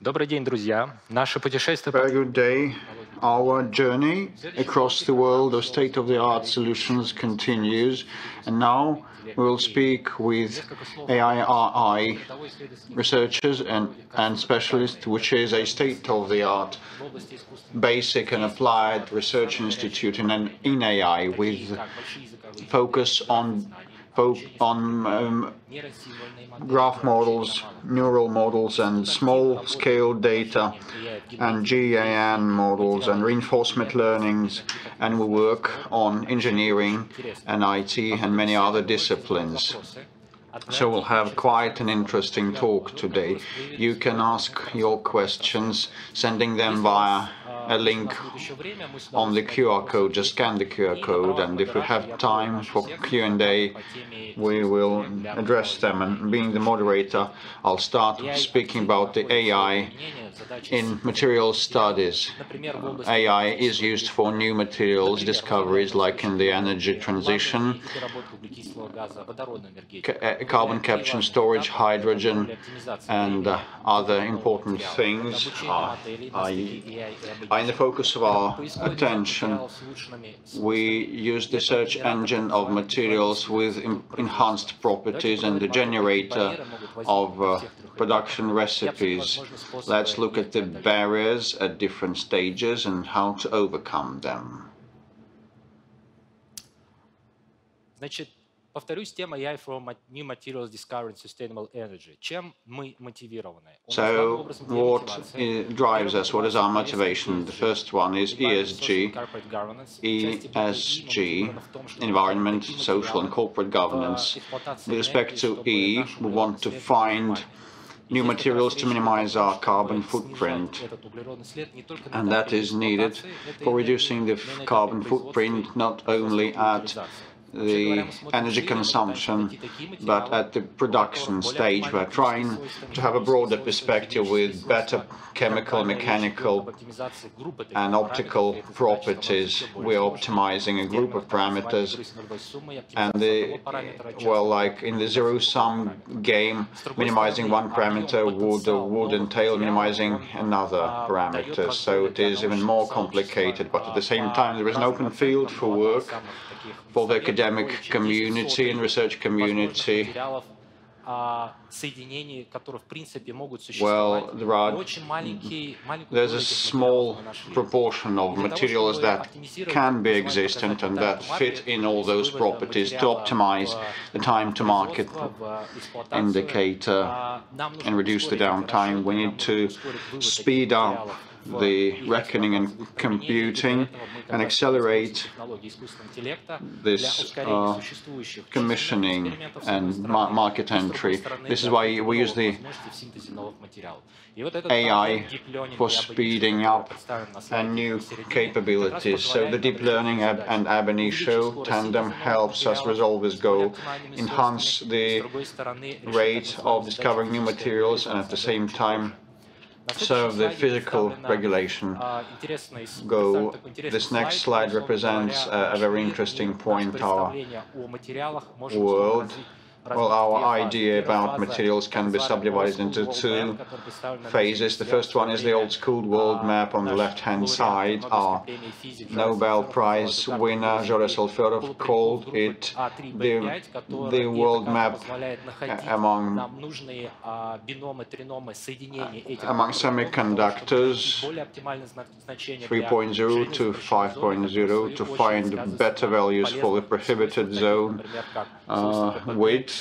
Добрый день, друзья. Наше путешествие Very good day. Our journey across the world of state-of-the-art solutions continues, and now we will speak with AIRI researchers and specialists, which is a state-of-the-art basic and applied research institute in AI with focus on graph models, neural models, and small-scale data, and GAN models, and reinforcement learnings, and we work on engineering and IT and many other disciplines. So we'll have quite an interesting talk today. You can ask your questions, sending them via a link on the QR code. Just scan the QR code, and if we have time for Q&A, we will address them. And being the moderator, I'll start speaking about the AI in material studies. AI is used for new materials discoveries, like in the energy transition, carbon capture and storage, hydrogen, and other important things are in the focus of our attention. We use the search engine of materials with enhanced properties and the generator of production recipes. Let's look at the barriers at different stages and how to overcome them. Повторюсь, тема AI for new materials discovered in sustainable energy. Чем мы мотивированы? So, what drives us? What is our motivation? The first one is ESG, environment, social and corporate governance. With respect to E, we want to find new materials to minimize our carbon footprint, and that is needed for reducing the carbon footprint not only at the energy consumption, but at the production stage. We're trying to have a broader perspective with better chemical, mechanical, and optical properties. We're optimizing a group of parameters, and like in the zero-sum game, minimizing one parameter would entail minimizing another parameter. So it is even more complicated, but at the same time, there is an open field for work for the academic community and research community. Well, there's a small proportion of materials that can be existent and that fit in all those properties to optimize the time to market indicator and reduce the downtime. We need to speed up the reckoning and computing and accelerate this commissioning and market entry. This is why we use the AI for speeding up and new capabilities. So the deep learning and ab initio tandem helps us resolve this goal, enhance the rate of discovering new materials, and at the same time serve the physical regulation goal. This next slide represents a very interesting point. Our world, well, our idea about materials can be subdivided into two phases. The first one is the old-school world map on the left-hand side. Our Nobel Prize winner, Zhores Alferov, called it the world map among semiconductors 3.0 to 5.0 to find better values for the prohibited zone width,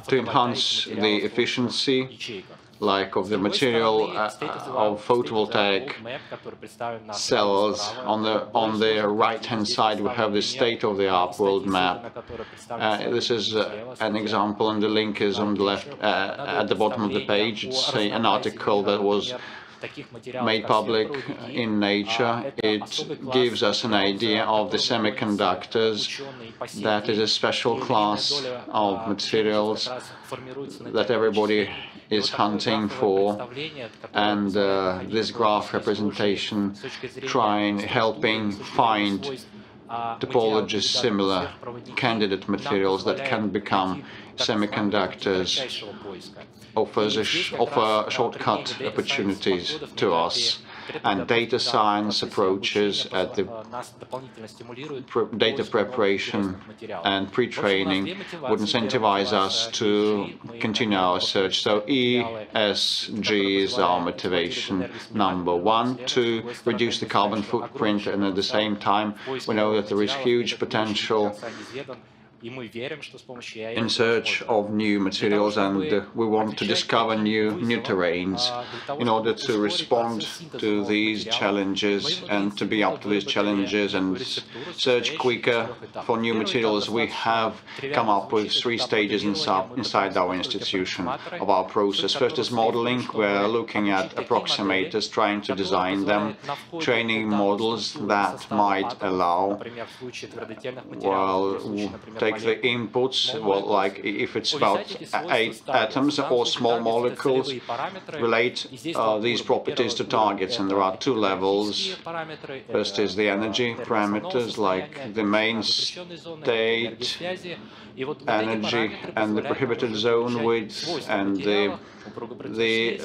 to enhance the efficiency, like of the material of photovoltaic cells. On the right-hand side, we have the state-of-the-art world map. This is an example, and the link is on the left at the bottom of the page. It's an article that was made public in Nature. It gives us an idea of the semiconductors. That is a special class of materials that everybody is hunting for, and this graph representation helping find topologies similar candidate materials that can become semiconductors offer shortcut opportunities to us, and data science approaches at the data preparation and pre-training would incentivize us to continue our search. So ESG is our motivation number one, to reduce the carbon footprint, and at the same time we know that there is huge potential in search of new materials, and we want to discover new terrains in order to respond to these challenges and to be up to these challenges and search quicker for new materials. We have come up with 3 stages inside our institution of our process. First is modeling. We're looking at approximators, trying to design them, training models that might allow, well, take the inputs, well, like if it's about 8 atoms or small molecules, relate these properties to targets, and there are 2 levels. First is the energy parameters, like the main state energy and the prohibited zone width and the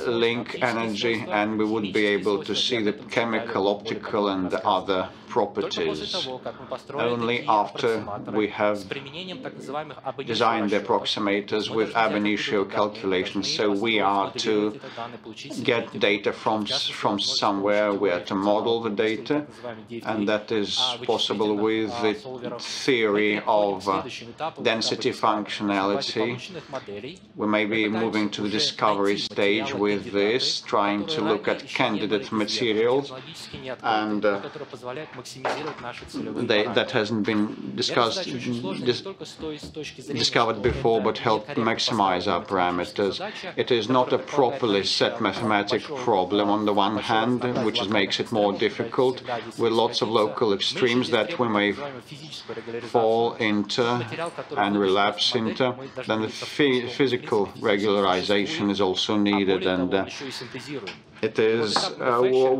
link energy, and we would be able to see the chemical, optical and other properties only after we have designed the approximators with ab initio calculations. So we are to get data from somewhere, we are to model the data, and that is possible with the theory of density functionality. We may be moving to the discovery stage with this, trying to look at candidate materials, and that hasn't been discovered before, but help maximize our parameters. It is not a properly set mathematical problem on the one hand, which makes it more difficult, with lots of local extremes that we may fall into and relapse into. Then the physical regularization is also needed, and it is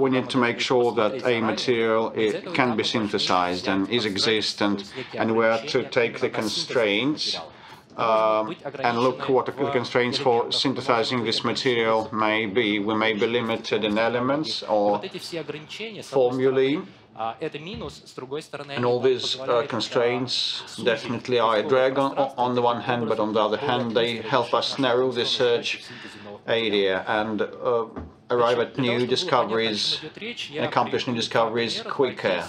we need to make sure that a material can be synthesized and is existent, and we are to take the constraints and look what the constraints for synthesizing this material may be. We may be limited in elements or formulae, and all these constraints definitely are a drag on the one hand, but on the other hand they help us narrow the search area and arrive at new discoveries and accomplish new discoveries quicker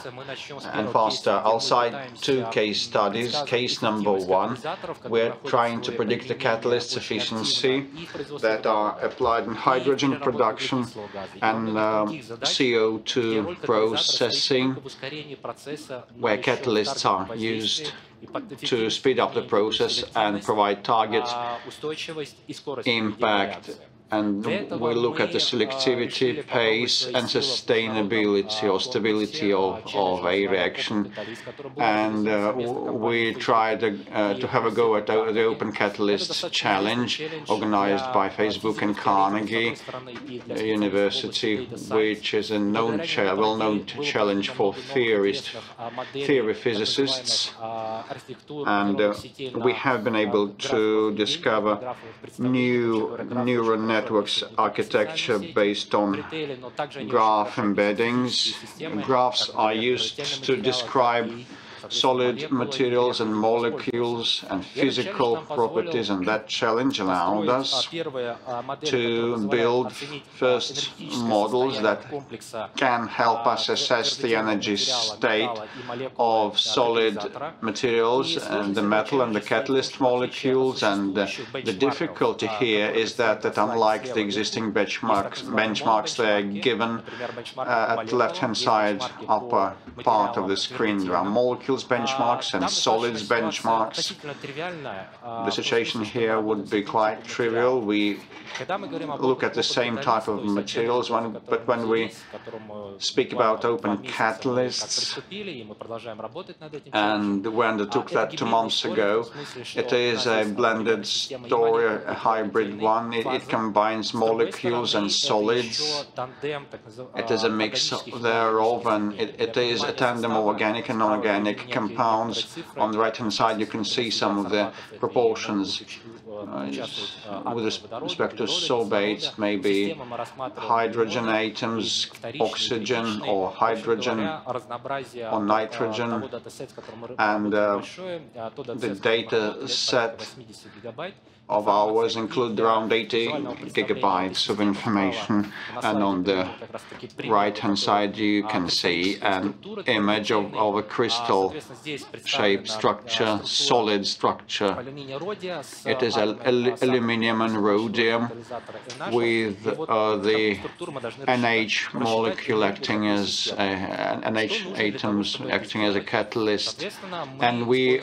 and faster. I'll cite 2 case studies. Case number 1, we're trying to predict the catalyst efficiency that are applied in hydrogen production and CO2 processing, where catalysts are used to speed up the process and provide target impact. And we look at the selectivity, pace, and sustainability or stability of a reaction. And we tried to have a go at the Open Catalysts Challenge, organized by Facebook and Carnegie University, which is a well-known challenge for theory physicists. And we have been able to discover new neural networks architecture based on graph embeddings. Graphs are used to describe solid materials and molecules and physical properties, and that challenge allowed us to build first models that can help us assess the energy state of solid materials and the metal and the catalyst molecules. And the difficulty here is that unlike the existing benchmarks, they are given at the left-hand side upper part of the screen. There are molecules benchmarks and solids benchmarks. The situation here would be quite trivial. We look at the same type of materials, but when we speak about open catalysts, and we undertook that 2 months ago. It is a blended story, a hybrid one. It combines molecules and solids. It is a mix thereof, and it is a tandem of organic and non-organic compounds. On the right-hand side, you can see some of the proportions. With respect to sorbate, maybe hydrogen atoms, oxygen or hydrogen or nitrogen, and the data set of ours include around 80 gigabytes of information, and on the right-hand side you can see an image of a crystal-shaped structure, solid structure. It is aluminium and rhodium with the NH molecule acting as NH atoms acting as a catalyst, and we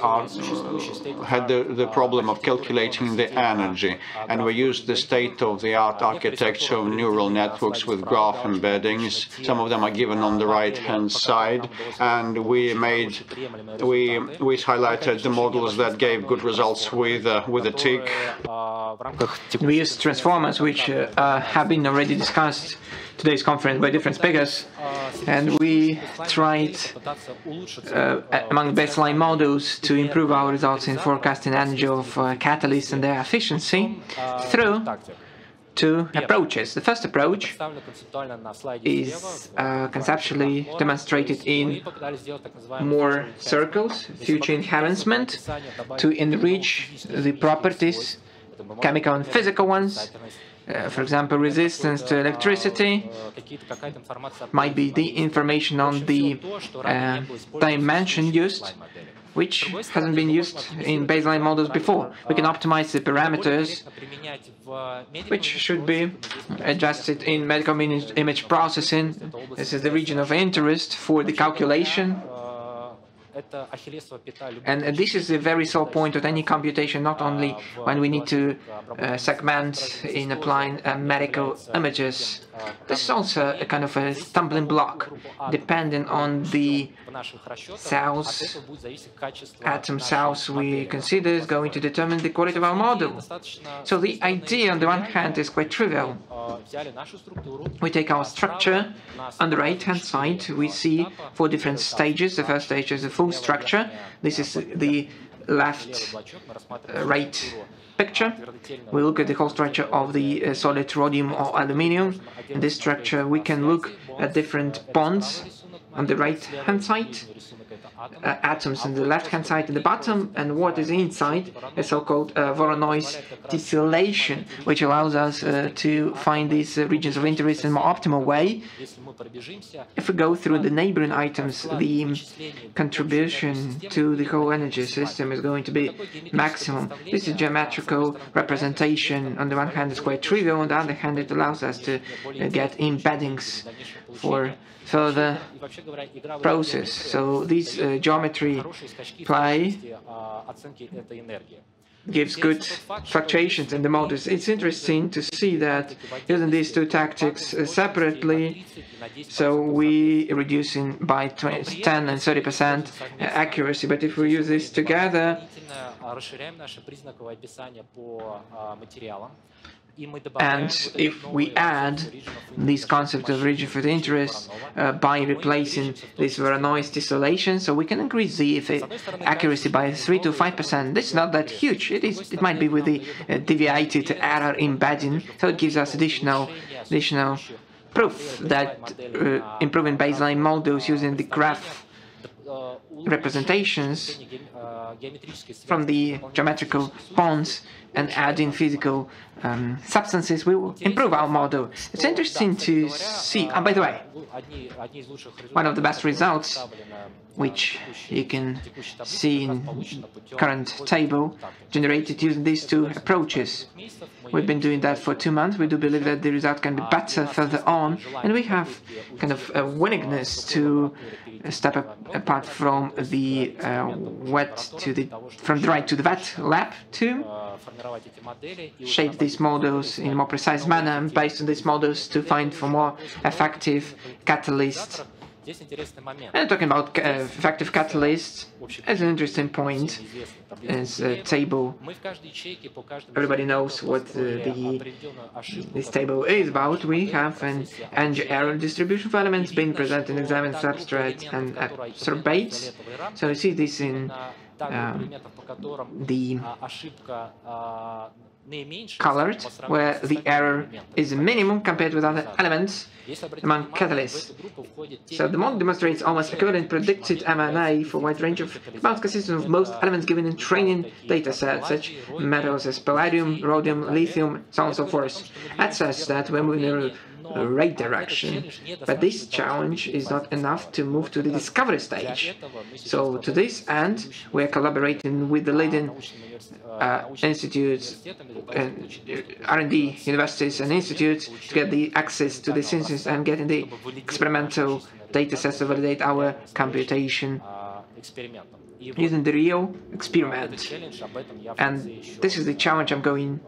had the problem of calculating the energy, and we used the state-of-the-art architecture of neural networks with graph embeddings. Some of them are given on the right-hand side, and we highlighted the models that gave good results with a tick. We used transformers, which have been already discussed today's conference by different speakers, and we tried among baseline models to improve our results in forecasting energy of catalysts and their efficiency through 2 approaches. The first approach is conceptually demonstrated in more circles, future enhancement, to enrich the properties, chemical and physical ones. For example, resistance to electricity might be the information on the dimension used, which hasn't been used in baseline models before. We can optimize the parameters, which should be adjusted in medical image processing. This is the region of interest for the calculation. And this is the very sore point of any computation, not only when we need to segment in applying medical images. This is also a kind of a stumbling block, depending on the cells, atom cells we consider is going to determine the quality of our model. So the idea on the one hand is quite trivial. We take our structure, on the right-hand side we see 4 different stages. The first stage is the full structure. This is the right picture. We look at the whole structure of the solid rhodium or aluminium. In this structure we can look at different bonds on the right-hand side, atoms on the left-hand side at the bottom, and what is inside is so-called Voronoi tessellation, which allows us to find these regions of interest in a more optimal way. If we go through the neighboring items, the contribution to the whole energy system is going to be maximum. This is geometrical representation. On the one hand, it's quite trivial. On the other hand, it allows us to get embeddings for further process. So this geometry play gives good fluctuations in the models. It's interesting to see that using these 2 tactics separately, so we reducing by 10 and 30% accuracy, but if we use this together, and if we add this concept of region of interest by replacing this Voronoi tessellation, so we can increase the accuracy by 3 to 5%. This is not that huge. It might be with the deviated error embedding, so it gives us additional proof that improving baseline models using the graph representations from the geometrical bonds and adding physical substances will improve our model. It's interesting to see, by the way, one of the best results, which you can see in current table, generated using these 2 approaches. We've been doing that for 2 months. We do believe that the result can be better further on, and we have kind of a willingness to step apart from the from the right to the wet lab to shape these models in a more precise manner, and based on these models to find for more effective catalysts. And talking about effective catalysts, as an interesting point, is a table. Everybody knows what this table is about. We have an AIJ error distribution for elements being present in examined substrates and absorbates. So you see this in the colored, where the error is minimum compared with other elements among catalysts. So the model demonstrates almost equivalent predicted M&A for a wide range of compounds consisting of most elements given in training data sets, such metals as palladium, rhodium, lithium, so on and so forth. That says that we're moving in a right direction, but this challenge is not enough to move to the discovery stage. So to this end, we are collaborating with the leading institutes, R&D universities and institutes to get the access to the synthesis and getting the experimental data sets to validate our computation using the real experiment. And this is the challenge I'm going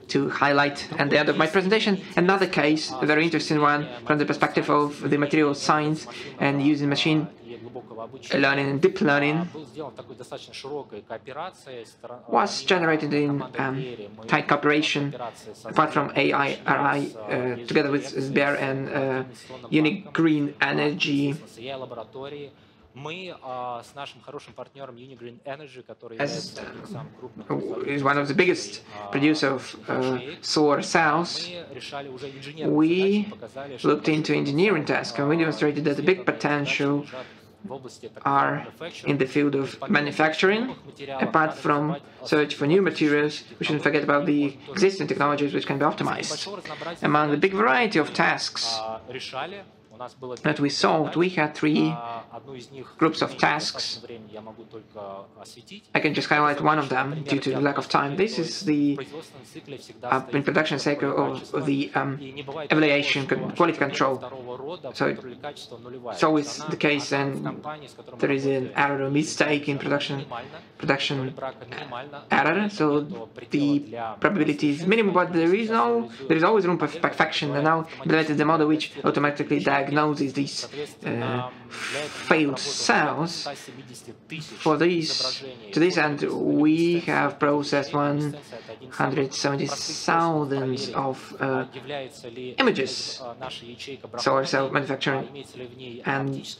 to highlight at the end of my presentation. Another case, a very interesting one from the perspective of the material science and using machine learning and deep learning, was generated in tight cooperation, apart from AIRI, together with SBER and Unique Green Energy. As is one of the biggest producers of solar cells, we looked into engineering tasks and we demonstrated that the big potential are in the field of manufacturing. Apart from search for new materials, we shouldn't forget about the existing technologies which can be optimized. Among the big variety of tasks that we solved, we had 3 groups of tasks. I can just highlight one of them due to the lack of time. This is the introduction cycle of the evaluation quality control. So it's always the case, and there is an error or mistake in production error. So the probability is minimum, but there is always room for perfection. And now implemented the model which automatically diagnoses these failed cells. To this end, we have processed 170,000 of images, solar cell manufacturing, and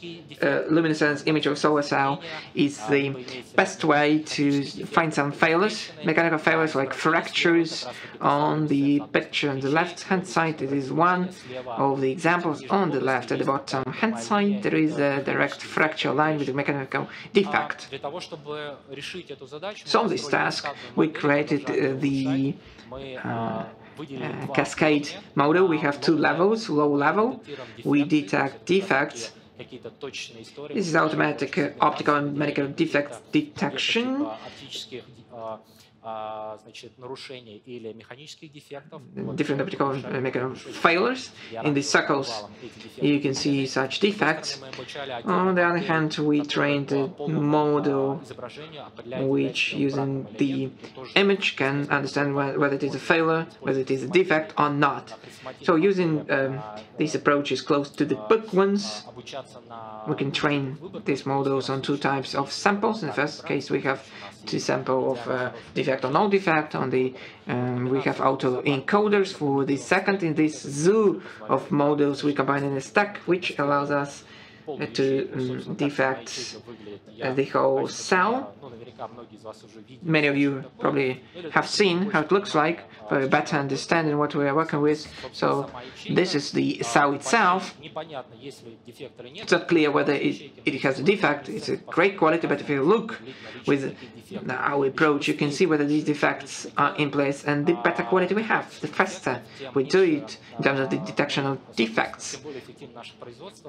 luminescence image of solar cell is the best way to find some failures, mechanical failures like fractures. On the picture on the left-hand side, it is one of the examples. On the left, at the bottom hand side, there is a direct fracture line with a mechanical defect. To solve this task, we created the cascade model. We have 2 levels, low level. We detect defects. This is automatic optical and mechanical defect detection. Different optical and mechanical failures. In the circles, you can see such defects. On the other hand, we trained a model which, using the image, can understand whether it is a failure, whether it is a defect or not. So using this approach is close to the book ones. We can train these models on 2 types of samples. In the first case, we have 2 samples of defect or no defect. On the we have auto encoders. For the second, in this zoo of models, we combine in a stack, which allows us to defect the whole cell. Many of you probably have seen how it looks like, for a better understanding what we are working with. So this is the cell itself. It's not clear whether it has a defect. It's a great quality, but if you look with our approach, you can see whether these defects are in place, and the better quality we have, the faster we do it in terms of the detection of defects,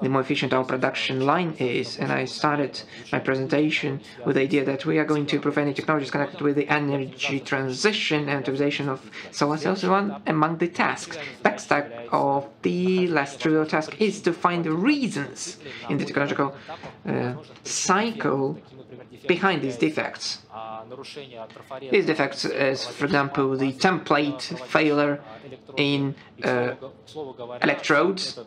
the more efficient our production line is. And I started my presentation with the idea that we are going to improve any technologies connected with the energy transition and optimization of solar cells. One among the tasks. Backstack of the last trivial task is to find the reasons in the technological cycle behind these defects. These defects is, for example, the template failure in electrodes,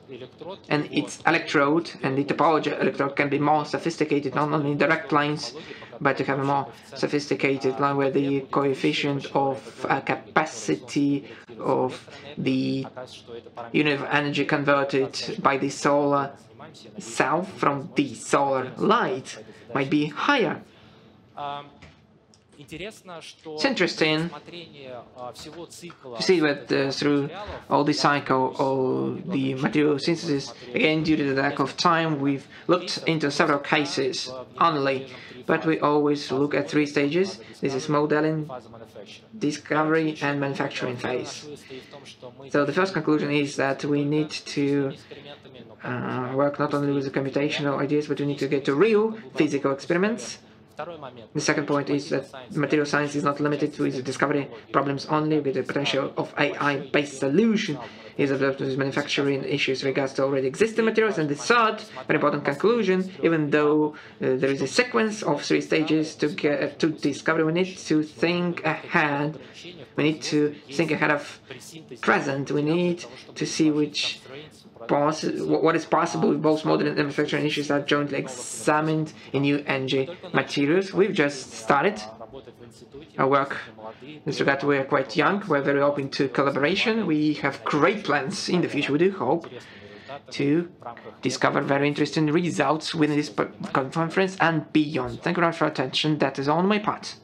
and its electrode and the topology electrode can be more sophisticated, not only in direct lines, but to have a more sophisticated line where the coefficient of capacity of the unit of energy converted by the solar cell from the solar light might be higher. It's interesting to see that through all the cycle of the material synthesis, again due to the lack of time, we've looked into several cases only, but we always look at 3 stages. This is modeling, discovery and manufacturing phase. So the first conclusion is that we need to work not only with the computational ideas, but we need to get to real physical experiments. The second point is that material science is not limited to the discovery problems only, with the potential of AI-based solution is observed with manufacturing issues regards to already existing materials. And the third very important conclusion, even though there is a sequence of 3 stages to get to discovery, we need to think ahead. We need to think ahead of present. We need to see what is possible with both modern and manufacturing issues are jointly examined in new energy materials. We've just started our work. In this regard, we are quite young. We're very open to collaboration. We have great plans in the future. We do hope to discover very interesting results within this conference and beyond. Thank you very much for your attention. That is all on my part.